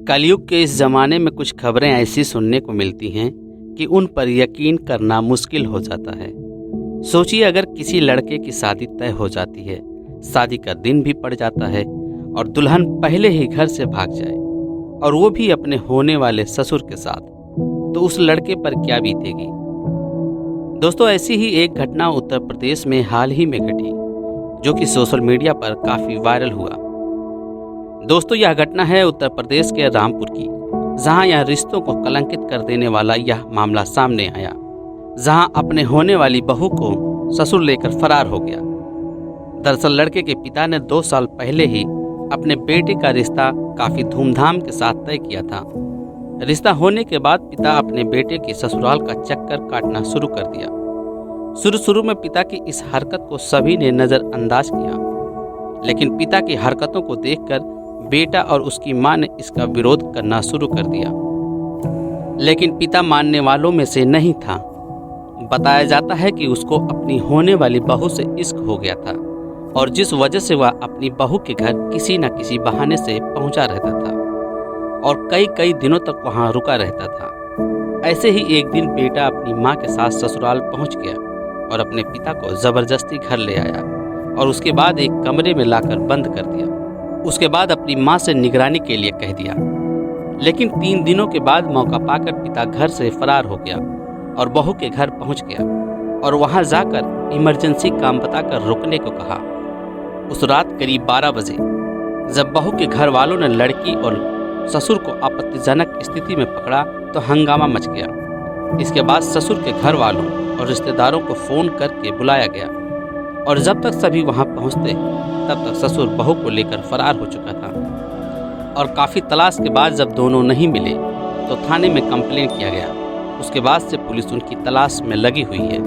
कलयुग के इस ज़माने में कुछ खबरें ऐसी सुनने को मिलती हैं कि उन पर यकीन करना मुश्किल हो जाता है। सोचिए, अगर किसी लड़के की शादी तय हो जाती है, शादी का दिन भी पड़ जाता है और दुल्हन पहले ही घर से भाग जाए, और वो भी अपने होने वाले ससुर के साथ, तो उस लड़के पर क्या बीतेगी। दोस्तों, ऐसी ही एक घटना उत्तर प्रदेश में हाल ही में घटी, जो कि सोशल मीडिया पर काफ़ी वायरल हुआ। दोस्तों, यह घटना है उत्तर प्रदेश के रामपुर की, जहां यह रिश्तों को कलंकित कर देने वाला यह मामला सामने आया, जहां अपने होने वाली बहू को ससुर लेकर फरार हो गया। दरअसल लड़के के पिता ने 2 साल पहले ही अपने बेटे का रिश्ता काफ़ी धूमधाम के साथ तय किया था। रिश्ता होने के बाद पिता अपने बेटे की ससुराल का चक्कर काटना शुरू कर दिया। शुरू में पिता की इस हरकत को सभी ने नज़रअंदाज किया, लेकिन पिता की हरकतों को देखकर बेटा और उसकी मां ने इसका विरोध करना शुरू कर दिया। लेकिन पिता मानने वालों में से नहीं था। बताया जाता है कि उसको अपनी होने वाली बहू से इश्क हो गया था, और जिस वजह से वह अपनी बहू के घर किसी न किसी बहाने से पहुंचा रहता था और कई दिनों तक वहां रुका रहता था। ऐसे ही एक दिन बेटा अपनी मां के साथ ससुराल पहुंच गया और अपने पिता को जबरदस्ती घर ले आया और उसके बाद एक कमरे में लाकर बंद कर दिया। उसके बाद अपनी मां से निगरानी के लिए कह दिया। लेकिन 3 दिनों के बाद मौका पाकर पिता घर से फरार हो गया और बहू के घर पहुंच गया और वहां जाकर इमरजेंसी काम बताकर रुकने को कहा। उस रात करीब 12 बजे जब बहू के घर वालों ने लड़की और ससुर को आपत्तिजनक स्थिति में पकड़ा तो हंगामा मच गया। इसके बाद ससुर के घर वालों और रिश्तेदारों को फ़ोन करके बुलाया गया, और जब तक सभी वहां पहुंचते तब तक ससुर बहू को लेकर फरार हो चुका था। और काफ़ी तलाश के बाद जब दोनों नहीं मिले तो थाने में कंप्लेंट किया गया। उसके बाद से पुलिस उनकी तलाश में लगी हुई है।